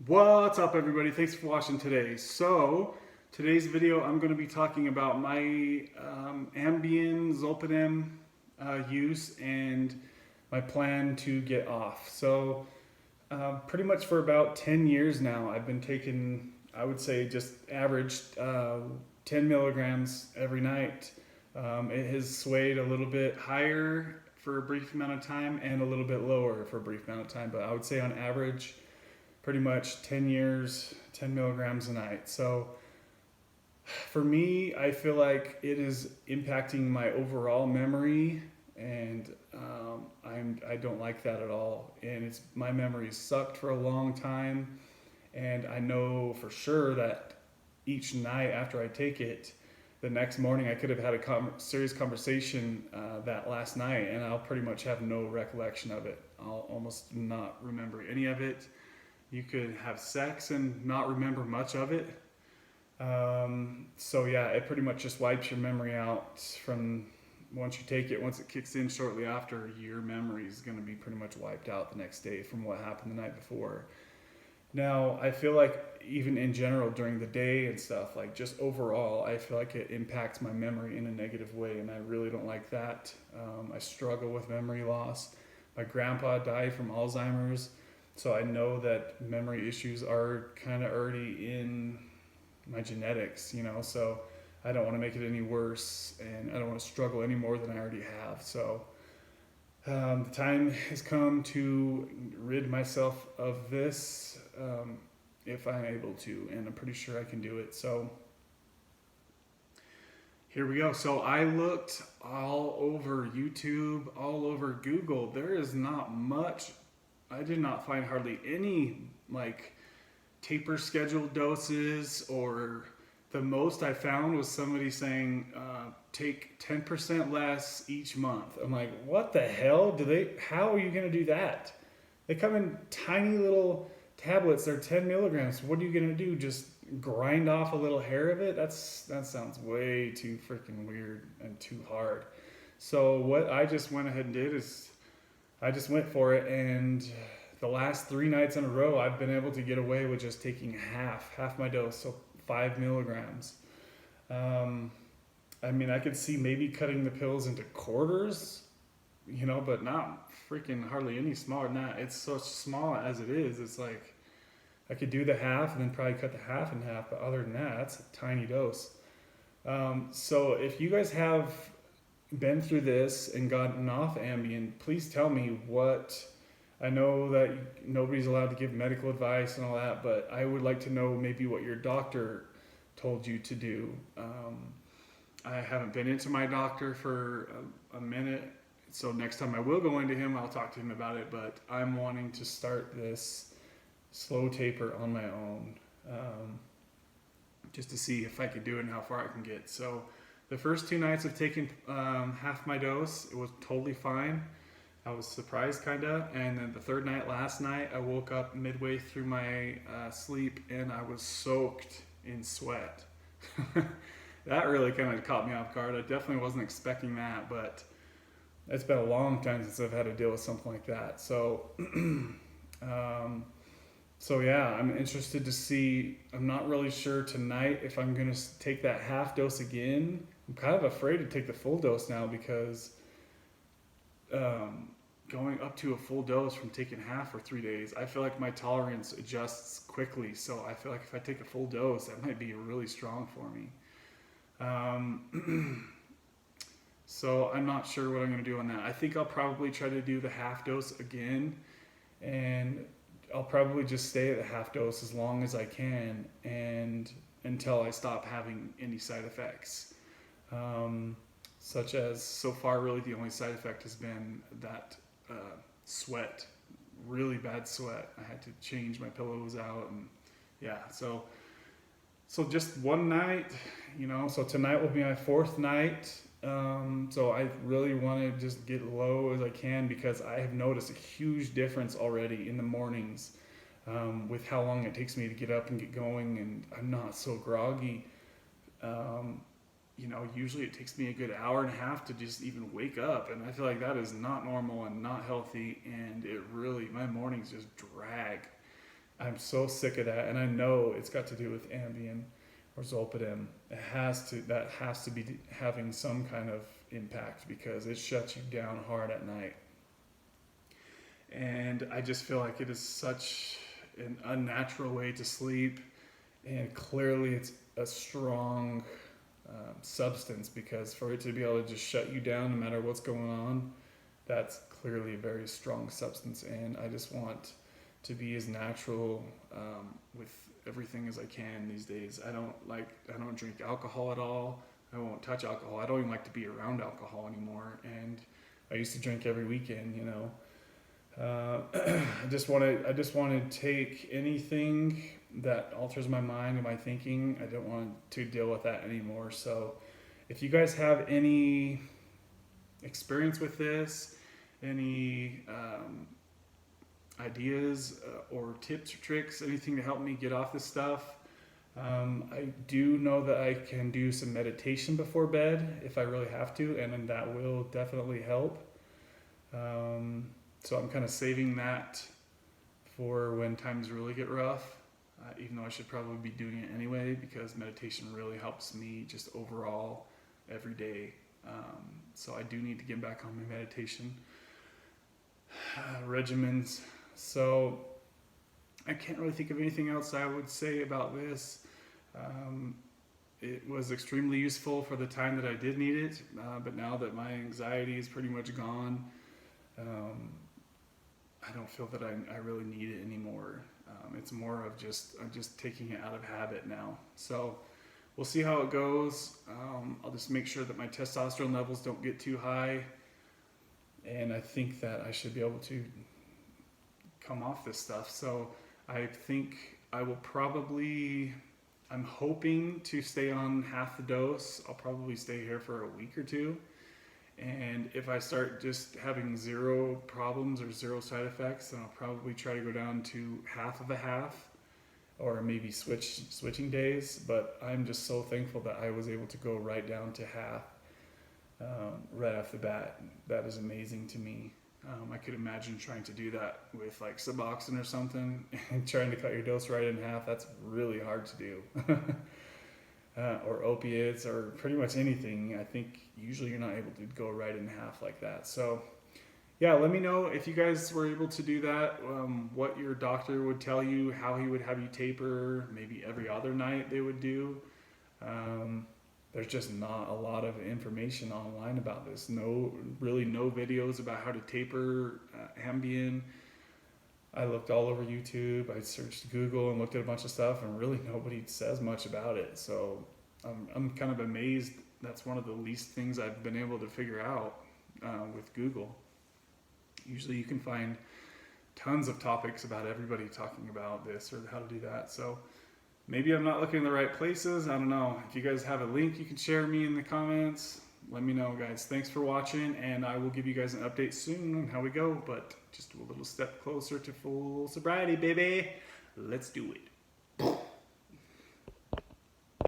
What's up, everybody? Thanks for watching today. So today's video I'm going to be talking about my Ambien Zolpidem use and my plan to get off. So pretty much for about 10 years now I've been taking, I would say, just averaged 10 milligrams every night. It has swayed a little bit higher for a brief amount of time and a little bit lower for a brief amount of time, but I would say on average pretty much 10 years, 10 milligrams a night. So for me, I feel like it is impacting my overall memory, and I don't like that at all. And my memory sucked for a long time, and I know for sure that each night after I take it, the next morning I could have had a serious conversation that last night, and I'll pretty much have no recollection of it. I'll almost not remember any of it. You could have sex and not remember much of it. So yeah, it pretty much just wipes your memory out from once you take it. Once it kicks in shortly after, your memory is going to be pretty much wiped out the next day from what happened the night before. Now, I feel like even in general during the day and stuff, like just overall, I feel like it impacts my memory in a negative way, and I really don't like that. I struggle with memory loss. My grandpa died from Alzheimer's. So I know that memory issues are kind of already in my genetics, so I don't want to make it any worse, and I don't want to struggle any more than I already have. So the time has come to rid myself of this if I'm able to, and I'm pretty sure I can do it. So here we go. So I looked all over YouTube, all over Google. There is not much. I did not find hardly any taper scheduled doses, or the most I found was somebody saying take 10% less each month. I'm like, what the hell? How are you going to do that? They come in tiny little tablets. They're 10 milligrams. What are you going to do? Just grind off a little hair of it? That sounds way too freaking weird and too hard. So what I just went ahead and did is I just went for it, and the last 3 nights in a row, I've been able to get away with just taking half my dose, so 5 milligrams. I could see maybe cutting the pills into quarters, but not freaking hardly any smaller than that. It's so small as it is. It's like I could do the half and then probably cut the half in half, but other than that, it's a tiny dose. So if you guys have been through this and gotten off Ambien, please tell me what. I know that nobody's allowed to give medical advice and all that, but I would like to know maybe what your doctor told you to do. I haven't been into my doctor for a minute, so next time I will go into him, I'll talk to him about it, but I'm wanting to start this slow taper on my own, just to see if I could do it and how far I can get. So the first 2 nights of taking half my dose, it was totally fine. I was surprised, kinda. And then the third night, last night, I woke up midway through my sleep and I was soaked in sweat. That really kind of caught me off guard. I definitely wasn't expecting that, but it's been a long time since I've had to deal with something like that. So, so yeah, I'm interested to see. I'm not really sure tonight if I'm going to take that half dose again. I'm kind of afraid to take the full dose now because going up to a full dose from taking half for 3 days, I feel like my tolerance adjusts quickly. So I feel like if I take a full dose, that might be really strong for me. So I'm not sure what I'm going to do on that. I think I'll probably try to do the half dose again, and I'll probably just stay at the half dose as long as I can, and until I stop having any side effects. Such as, so far, really the only side effect has been that sweat, really bad sweat. I had to change my pillows out, and yeah, so just one night, so tonight will be my 4th night. So I really want to just get low as I can, because I have noticed a huge difference already in the mornings with how long it takes me to get up and get going, and I'm not so groggy. Usually it takes me a good hour and a half to just even wake up, and I feel like that is not normal and not healthy, and it really, my mornings just drag. I'm so sick of that, and I know it's got to do with Ambien or Zolpidem. That has to be having some kind of impact because it shuts you down hard at night. And I just feel like it is such an unnatural way to sleep, and clearly it's a strong substance, because for it to be able to just shut you down no matter what's going on, that's clearly a very strong substance. And I just want to be as natural with everything as I can these days. I don't drink alcohol at all. I won't touch alcohol. I don't even like to be around alcohol anymore. And I used to drink every weekend, you know. I just want to take anything that alters my mind and my thinking. I don't want to deal with that anymore. So if you guys have any experience with this, any ideas or tips or tricks, anything to help me get off this stuff, I do know that I can do some meditation before bed if I really have to, and then that will definitely help. So I'm kind of saving that for when times really get rough, even though I should probably be doing it anyway, because meditation really helps me just overall every day. So I do need to get back on my meditation regimens. So I can't really think of anything else I would say about this. It was extremely useful for the time that I did need it, but now that my anxiety is pretty much gone, I don't feel that I really need it anymore. It's more of I'm just taking it out of habit now. So we'll see how it goes. I'll just make sure that my testosterone levels don't get too high, and I think that I should be able to come off this stuff. So I think I will I'm hoping to stay on half the dose. I'll probably stay here for a week or two. And if I start just having zero problems or zero side effects, then I'll probably try to go down to half of a half, or maybe switching days. But I'm just so thankful that I was able to go right down to half right off the bat. That is amazing to me. I could imagine trying to do that with like Suboxone or something and trying to cut your dose right in half. That's really hard to do. Or opiates, or pretty much anything. I think usually you're not able to go right in half like that. So yeah, let me know if you guys were able to do that, what your doctor would tell you, how he would have you taper, maybe every other night they would do. There's just not a lot of information online about this. No videos about how to taper Ambien. I looked all over YouTube, I searched Google and looked at a bunch of stuff, and really nobody says much about it. So I'm kind of amazed. That's one of the least things I've been able to figure out with Google. Usually you can find tons of topics about everybody talking about this or how to do that. So maybe I'm not looking in the right places. I don't know. If you guys have a link you can share me in the comments, let me know, guys. Thanks for watching, and I will give you guys an update soon on how we go, but just a little step closer to full sobriety, baby. Let's do it.